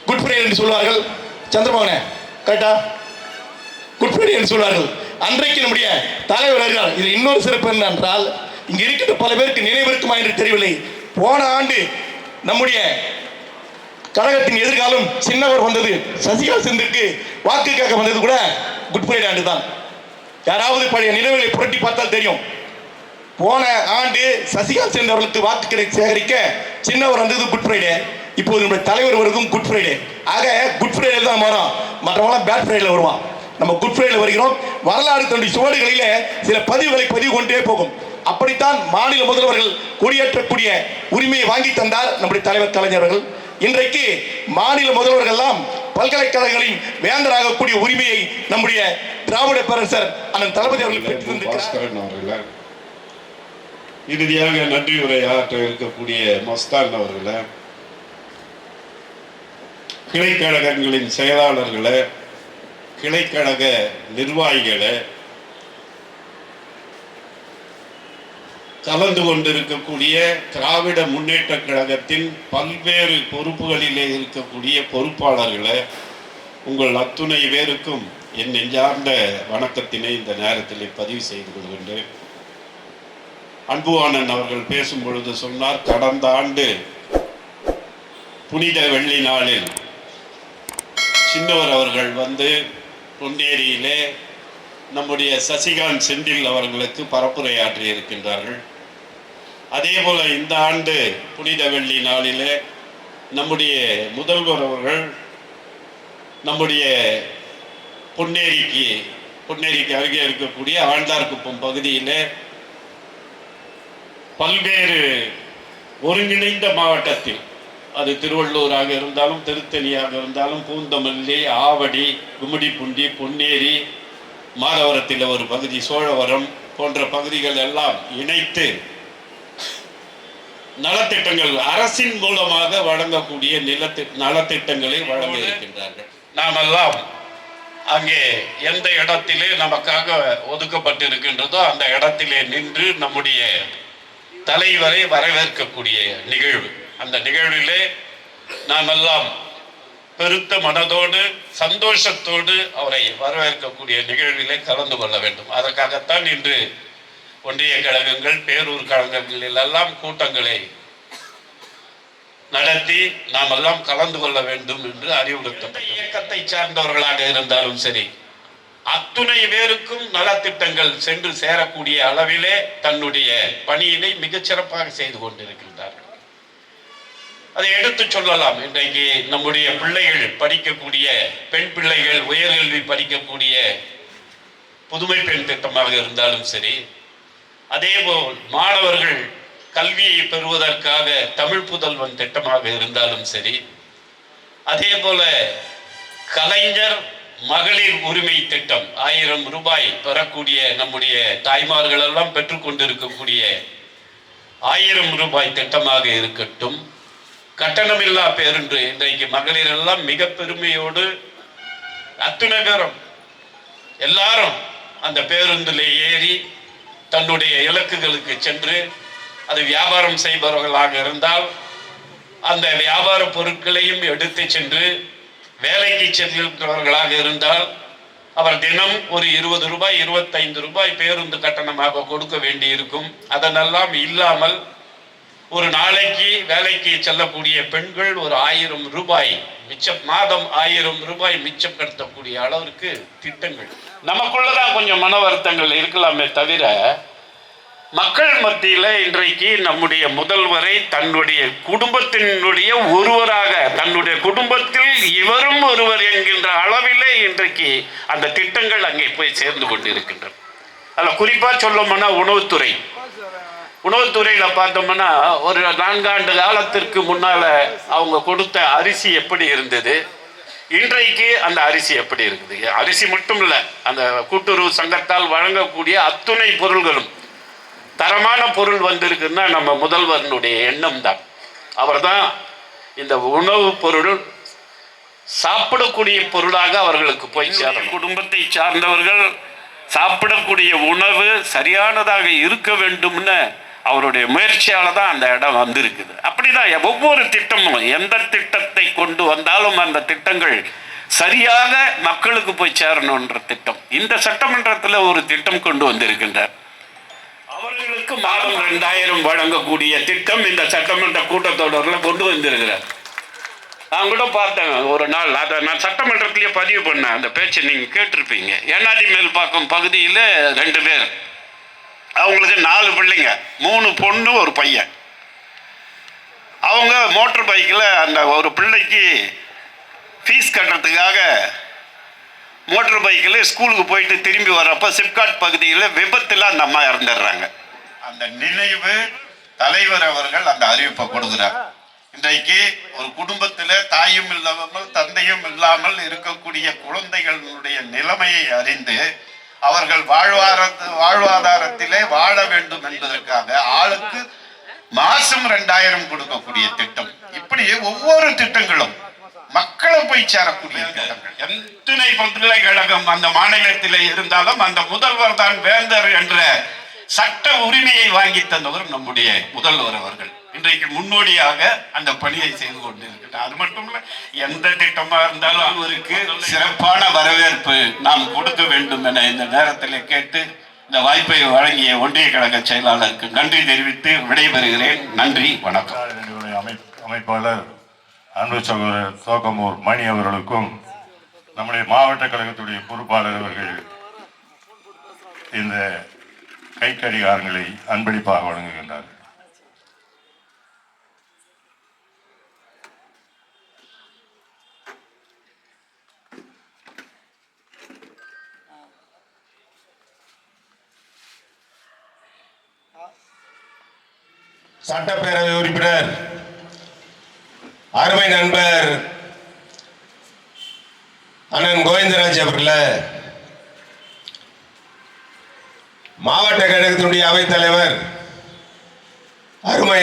குட் ஃப்ரைடே என்று சொல்வார்கள். சந்திரமோகனே கரெக்டா? குட் ஃப்ரைடே என்று சொல்வார்கள். அன்றைக்கு நம்முடைய தலைவர் வருகிறார். இது இன்னொரு சிறப்பு என்னென்றால், இங்க இருக்கின்ற பல பேருக்கு நினைவிருக்குமா என்று தெரியவில்லை. போன ஆண்டு நம்முடைய கழகத்தின் எதிர்காலம் சின்னவர் வந்தது, சசிகால் செந்திற்கு வாக்கு கேட்க வந்தது கூட குட் ஃப்ரைடே ஆண்டு தான். யாராவது பழைய நினைவுகளை புரட்டி பார்த்தால் தெரியும். போன ஆண்டு சசிகால் சென்றவர்களுக்கு வாக்கு சேகரிக்க சின்னவர் வந்தது குட் ஃப்ரைடே. இப்போது நம்முடைய தலைவர் வருவதும் குட் ஃப்ரைடே. ஆக குட் ஃப்ரைடே தான் வரும், மற்றவங்களாம் பேட் ஃப்ரைடே வருவான். நம்ம குட் ஃப்ரைடே வருகிறோம். வரலாறு தன்னுடைய சுவடுகளிலே சில பதிவுகளை பதிவு கொண்டே போகும். அப்படித்தான் மாநில முதல்வர்கள் கொடியேற்றக்கூடிய உரிமையை வாங்கி தந்தார் நம்முடைய தலைவர் கலைஞர்கள். இன்றைக்கு மாநில முதல்வர்கள்லாம் பல்கலைக்கழகங்களின் வேந்தராகக்கூடிய உரிமையை நம்முடைய திராவிட பேரரசர் அண்ணன் தளபதி அவர்கள் பெற்றிருக்கிறார். இறுதியாக நன்றி உரை ஆற்ற இருக்கக்கூடிய மஸ்தான் அவர்களை, கிளைக்கழகங்களின் செயலாளர்களை, கிளைக்கழக நிர்வாகிகளை, கலந்து கொண்டிருக்கக்கூடிய திராவிட முன்னேற்ற கழகத்தின் பல்வேறு பொறுப்புகளிலே இருக்கக்கூடிய பொறுப்பாளர்களை, உங்கள் அத்துணை பேருக்கும் என் நெஞ்சார்ந்த வணக்கத்தினை இந்த நேரத்தில் பதிவு செய்து கொள்கின்றேன். அன்புவாணன் அவர்கள் பேசும் பொழுது சொன்னார், கடந்த ஆண்டு புனித வெள்ளி நாளில் சின்னவர் அவர்கள் வந்து பொன்னேரியிலே நம்முடைய சசிகாந்த் செந்தில் அவர்களுக்கு பரப்புரையாற்றி இருக்கின்றார்கள். அதே போல இந்த ஆண்டு புனித வெள்ளி நாளிலே நம்முடைய முதல்வர் அவர்கள் நம்முடைய பொன்னேரிக்கு அருகே இருக்கக்கூடிய ஆழ்ந்தார்குப்பம் பகுதியிலே பல்வேறு ஒருங்கிணைந்த மாவட்டத்தில், அது திருவள்ளூராக இருந்தாலும் திருத்தணியாக இருந்தாலும் பூந்தமல்லி, ஆவடி, கும்மிடிப்பூண்டி, பொன்னேரி, மாதவரத்தில் ஒரு பகுதி, சோழவரம் போன்ற பகுதிகள் எல்லாம் இணைத்து நலத்திட்டங்கள் அரசின் மூலமாக வழங்கக்கூடிய நலத்திட்டங்களை வழங்க இருக்கின்றார்கள். நாமெல்லாம் அங்கே எந்த இடத்திலே நமக்காக ஒதுக்கப்பட்டிருக்கின்றதோ அந்த இடத்திலே நின்று நம்முடைய தலைவரை வரவேற்கக்கூடிய நிகழ்வு. அந்த நிகழ்விலே நாம் எல்லாம் பெருத்த மனதோடு சந்தோஷத்தோடு அவரை வரவேற்கக்கூடிய நிகழ்விலே கலந்து கொள்ள வேண்டும். அதற்காகத்தான் இன்று ஒன்றிய கழகங்கள், பேரூர் கழகங்களில் எல்லாம் கூட்டங்களை நடத்தி நாம் எல்லாம் கலந்து கொள்ள வேண்டும் என்று அறிவுறுத்தப்பட்ட இயக்கத்தை சார்ந்தவர்களாக இருந்தாலும் சரி, அத்துணை பேருக்கும் நலத்திட்டங்கள் சென்று சேரக்கூடிய அளவிலே தன்னுடைய பணியினை மிகச் சிறப்பாக செய்து கொண்டிருக்கின்றார்கள். அதை எடுத்து சொல்லலாம். இன்றைக்கு நம்முடைய பிள்ளைகள் படிக்கக்கூடிய, பெண் பிள்ளைகள் உயர்கல்வி படிக்கக்கூடிய புதுமை பெண் திட்டமாக இருந்தாலும் சரி, அதேபோல் மாணவர்கள் கல்வியை பெறுவதற்காக தமிழ் புதல்வன் திட்டமாக இருந்தாலும் சரி, அதே போல கலைஞர் மகளிர் உரிமை திட்டம் 1000 ரூபாய் பெறக்கூடிய நம்முடைய தாய்மார்கள் எல்லாம் பெற்றுக்கொண்டிருக்கக்கூடிய 1000 ரூபாய் திட்டமாக இருக்கட்டும், கட்டணமில்லா பேருந்து இன்றைக்கு மகளிர் எல்லாம் மிக பெருமையோடு அத்துணை பேரும் எல்லாரும் அந்த பேருந்தில் ஏறி தன்னுடைய இலக்குகளுக்கு சென்று, அது வியாபாரம் செய்பவர்களாக இருந்தால் அந்த வியாபார பொருட்களையும் எடுத்து சென்று, வேலைக்கு செல்கின்றவர்களாக இருந்தால் அவர் தினம் ஒரு 20 ரூபாய் 25 ரூபாய் பேருந்து கட்டணமாக கொடுக்க வேண்டி இருக்கும். அதனெல்லாம் இல்லாமல் ஒரு நாளைக்கு வேலைக்கு செல்லக்கூடிய பெண்கள் ஒரு 1000 ரூபாய் மிச்சம், மாதம் 1000 ரூபாய் மிச்சப்படுத்தக்கூடிய அளவிற்கு திட்டங்கள். நமக்குள்ளதான் கொஞ்சம் மன வருத்தங்கள் இருக்கலாமே தவிர, மக்கள் மத்தியில் இன்றைக்கு நம்முடைய முதல்வரை தன்னுடைய குடும்பத்தினுடைய ஒருவராக, தன்னுடைய குடும்பத்தில் இவரும் ஒருவர் என்கின்ற அளவிலே இன்றைக்கு அந்த திட்டங்கள் அங்கே போய் சேர்ந்து கொண்டிருக்கின்றன. அதில் குறிப்பாக சொல்லணும்னா உணவுத்துறையில் பார்த்தோம்னா ஒரு 4 ஆண்டு காலத்திற்கு முன்னால் அவங்க கொடுத்த அரிசி எப்படி இருந்தது, இன்றைக்கு அந்த அரிசி எப்படி இருக்குது. அரிசி மட்டும் இல்லை, அந்த கூட்டுறவு சங்கத்தால் வழங்கக்கூடிய அத்துணை பொருள்களும் தரமான பொருள் வந்திருக்குன்னா நம்ம முதல்வரனுடைய எண்ணம் தான். அவர் தான் இந்த உணவு பொருள் சாப்பிடக்கூடிய பொருளாக அவர்களுக்கு போய் சேரணும். குடும்பத்தை சார்ந்தவர்கள் சாப்பிடக்கூடிய உணவு சரியானதாக இருக்க வேண்டும்னு அவருடைய முயற்சியால் தான் அந்த இடம் வந்திருக்குது. அப்படிதான் ஒவ்வொரு திட்டமும், எந்த திட்டத்தை கொண்டு வந்தாலும் அந்த திட்டங்கள் சரியாக மக்களுக்கு போய் சேரணுன்ற திட்டம். இந்த சட்டமன்றத்தில் ஒரு திட்டம் கொண்டு வந்திருக்கின்றார். அவர்களுக்கு மாதம் 2000 வழங்கக்கூடிய திட்டம் இந்த சட்டமன்ற கூட்டத்தொடரில் கொண்டு வந்திருக்கிறார். நான் கூட பார்த்தேன் ஒரு நாள், அதை நான் சட்டமன்றத்திலேயே பதிவு பண்ணேன். அந்த பேச்சை நீங்கள் கேட்டிருப்பீங்க. ஏனாதி மேல்பாக்கம் பகுதியில் 2 பேர், அவங்களுக்கு 4 பிள்ளைங்க, 3 பொண்ணு 1 பையன். அவங்க மோட்டர் பைக்கில் அந்த ஒரு பிள்ளைக்கு ஃபீஸ் கட்டுறதுக்காக மோட்டர் பைக்கில் ஸ்கூலுக்கு போயிட்டு திரும்பி வர்றப்ப சிப்காட் பகுதியில் விபத்தில் அந்த அம்மா இறந்துடுறாங்க. அந்த நினைவு தலைவர் அவர்கள் அந்த அறிவிப்பை கொடுக்குறார். இன்றைக்கு ஒரு குடும்பத்தில் தாயும் இல்லாமல் தந்தையும் இல்லாமல் இருக்கக்கூடிய குழந்தைகளுடைய நிலைமையை அறிந்து அவர்கள் வாழ்வாதாரத்திலே வாழ வேண்டும் என்பதற்காக ஆளுக்கு மாசம் 2000 கொடுக்கக்கூடிய திட்டம். இப்படி ஒவ்வொரு திட்டங்களும் மக்களை போய் சேரக்கூடிய திட்டங்கள். எத்தனை பல்கலைக்கழகம் அந்த மாநிலத்திலே இருந்தாலும் அந்த முதல்வர் தான் வேந்தர் என்ற சட்ட உரிமையை வாங்கி தந்தவர் நம்முடைய முதல்வர் அவர்கள். இன்றைக்கு முன்னோடியாக அந்த பணியை செய்து கொண்டிருக்கிறார். அது மட்டும் இல்ல, எந்த திட்டமா இருந்தாலும் அவருக்கு சிறப்பான வரவேற்பு நாம் கொடுக்க வேண்டும் என இந்த நேரத்தில் கேட்டு இந்த வாய்ப்பை வழங்கிய ஒன்றிய கழக செயலாளருக்கு நன்றி தெரிவித்து விடைபெறுகிறேன். நன்றி, வணக்கம். அமைப்பாளர் அன்பு சகோதரர் தோக்கமூர் மணி அவர்களுக்கும் நம்முடைய மாவட்ட கழகத்துடைய பொறுப்பாளர் அவர்கள் இந்த கைக்கடிகாரங்களை அன்பளிப்பாக வழங்குகின்றார்கள். சட்டப்பேரவை உறுப்பினர் அருமை நண்பர் அண்ணன் கோவிந்தராஜ் அவர்களே, மாவட்ட கழகத்தினுடைய அவைத்தலைவர் அருமை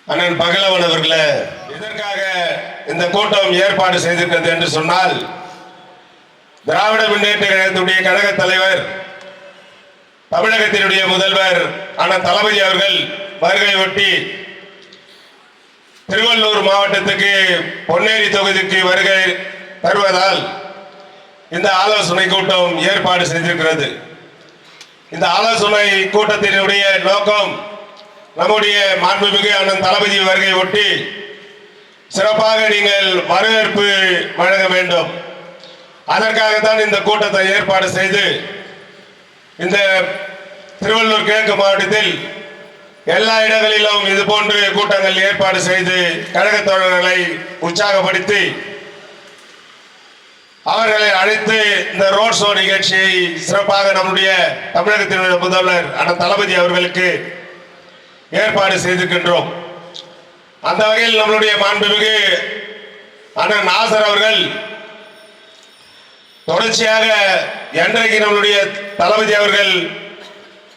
அண்ணன் பகலவன் அவர்களே, இதற்காக இந்த கூட்டம் ஏற்பாடு செய்திருக்கிறது என்று சொன்னால், திராவிட முன்னேற்ற கழகத்தினுடைய கழக தலைவர் தமிழகத்தினுடைய முதல்வர் அண்ணன் தளபதி அவர்கள் வருகை ஒட்டி திருவள்ளூர் மாவட்டத்துக்கு பொன்னேரி தொகுதிக்கு வருகை தருவதால் இந்த ஆலோசனை கூட்டம் ஏற்பாடு செய்திருக்கிறது. இந்த ஆலோசனை கூட்டத்தினுடைய நோக்கம் நம்முடைய மாண்புமிகு அண்ணன் தளபதி வருகை ஒட்டி சிறப்பாக நீங்கள் வரவேற்பு வழங்க வேண்டும். அதற்காகத்தான் இந்த கூட்டத்தை ஏற்பாடு செய்து இந்த திருவள்ளூர் கிழக்கு மாவட்டத்தில் எல்லா இடங்களிலும் இது போன்று கூட்டங்கள் ஏற்பாடு செய்து கழக தோழர்களை உற்சாகப்படுத்தி அவர்களை அழைத்து இந்த ரோட் ஷோ நிகழ்ச்சியை சிறப்பாக நம்முடைய தமிழகத்தினுடைய முதல்வர் அண்ணன் தளபதி அவர்களுக்கு ஏற்பாடு செய்திருக்கின்றோம். அந்த வகையில் நம்மளுடைய மாண்புமிகு அண்ணன் நாசர் அவர்கள் தொடர்ச்சியாக என்றைக்கு நம்மளுடைய தளபதி அவர்கள்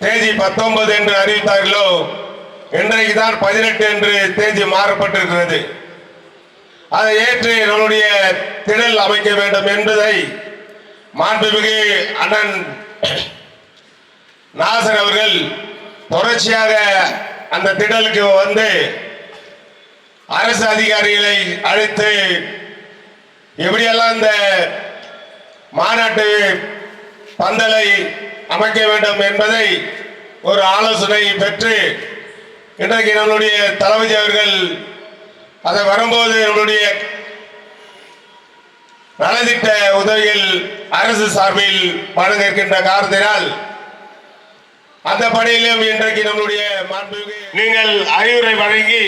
தேதி 19 என்று அறிவித்தார்களோ, இன்றைக்கு தான் 18 என்று தேதி மாறப்பட்டிருக்கிறது. அதை ஏற்று நம்முடைய திடல் அமைக்க வேண்டும் என்பதை மாண்புமிகு அண்ணன் நாசர் அவர்கள் தொடர்ச்சியாக அந்த திடலுக்கு வந்து அரசு அதிகாரிகளை அழைத்து எப்படியெல்லாம் இந்த மாநாட்டு பந்தலை அமைக்க வேண்டும் என்பதை ஒரு ஆலோசனை பெற்று இன்றைக்கு நம்மளுடைய தளபதி அவர்கள் அதை வரும்போது நம்மளுடைய நலத்திட்ட உதவிகள் அரசு சார்பில் வழங்க இருக்கின்ற காரணத்தினால் அந்த பணியிலும் இன்றைக்கு நம்மளுடைய மாண்புமிகு நீங்கள் அறிவுரை வழங்கி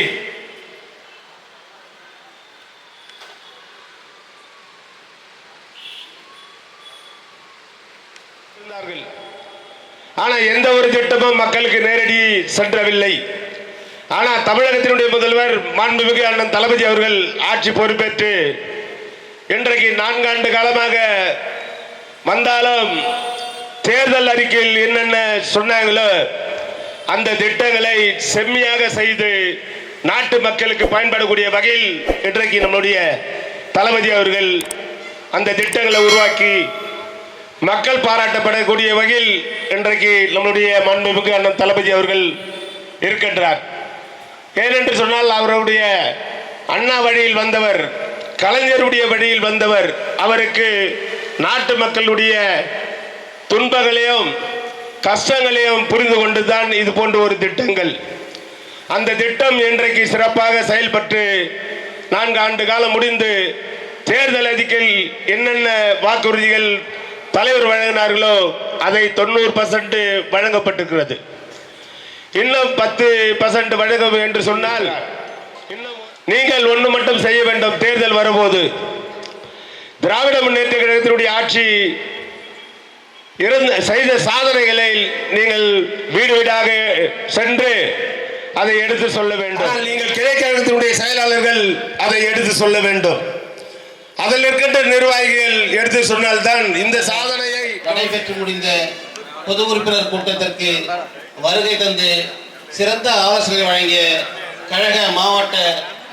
ஆனா எந்த ஒரு திட்டமும் மக்களுக்கு நேரடி சென்றவில்லை. ஆனா தமிழகத்தினுடைய முதல்வர் மாண்புமிகு அண்ணன் தளபதி அவர்கள் ஆட்சி பொறுப்பேற்று இன்றைக்கு 4 ஆண்டு காலமாக வந்தாலும் தேர்தல் அறிக்கையில் என்னென்ன சொன்னாங்களோ அந்த திட்டங்களை செம்மையாக செய்து நாட்டு மக்களுக்கு பயன்படக்கூடிய வகையில் இன்றைக்கு நம்முடைய தளபதி அவர்கள் அந்த திட்டங்களை உருவாக்கி மக்கள் பாராட்டப்படக்கூடிய வகையில் இன்றைக்கு நம்முடைய மாண்புமிகு அண்ணன் தளபதி அவர்கள் இருக்கின்றார். ஏனென்று சொன்னால் அவருடைய அண்ணா வழியில் வந்தவர், கலைஞருடைய வழியில் வந்தவர். அவருக்கு நாட்டு மக்களுடைய துன்பங்களையும் கஷ்டங்களையும் புரிந்து கொண்டுதான் இது போன்ற ஒரு திட்டங்கள். அந்த திட்டம் இன்றைக்கு சிறப்பாக செயல்பட்டு 4 ஆண்டு காலம் முடிந்து தேர்தல் அறிக்கையில் என்னென்ன வாக்குறுதிகள் தலைவர் வழங்கினார்களோ அதை 90% வழங்கப்பட்டிருக்கிறது. இன்னும் 10% வழங்க என்று சொன்னால் நீங்கள் ஒன்று மட்டும் செய்ய வேண்டும். தேர்தல் வரும்போது திராவிட முன்னேற்ற கழகத்தினுடைய ஆட்சி செய்த சாதனைகளை நீங்கள் வீடு வீடாக சென்று அதை எடுத்து சொல்ல வேண்டும். நீங்கள் கிளைக்கழகத்தினுடைய செயலாளர்கள் அதை எடுத்து சொல்ல வேண்டும். அதில் இருக்கின்ற நிர்வாகிகள் எடுத்து சொன்னால்தான் இந்த சாதனையை. நடைபெற்று முடிந்த பொது உறுப்பினர் கூட்டத்திற்கு வருகை தந்து சிறந்த ஆலோசனை வழங்கிய கழக மாவட்ட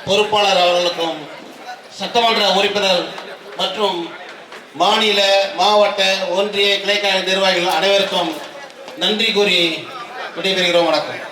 பொறுப்பாளர் அவர்களுக்கும் சட்டமன்ற உறுப்பினர் மற்றும் மாநில மாவட்ட ஒன்றிய கிளைக்கழக நிர்வாகிகள் அனைவருக்கும் நன்றி கூறி விடைபெறுகிறோம். வணக்கம்.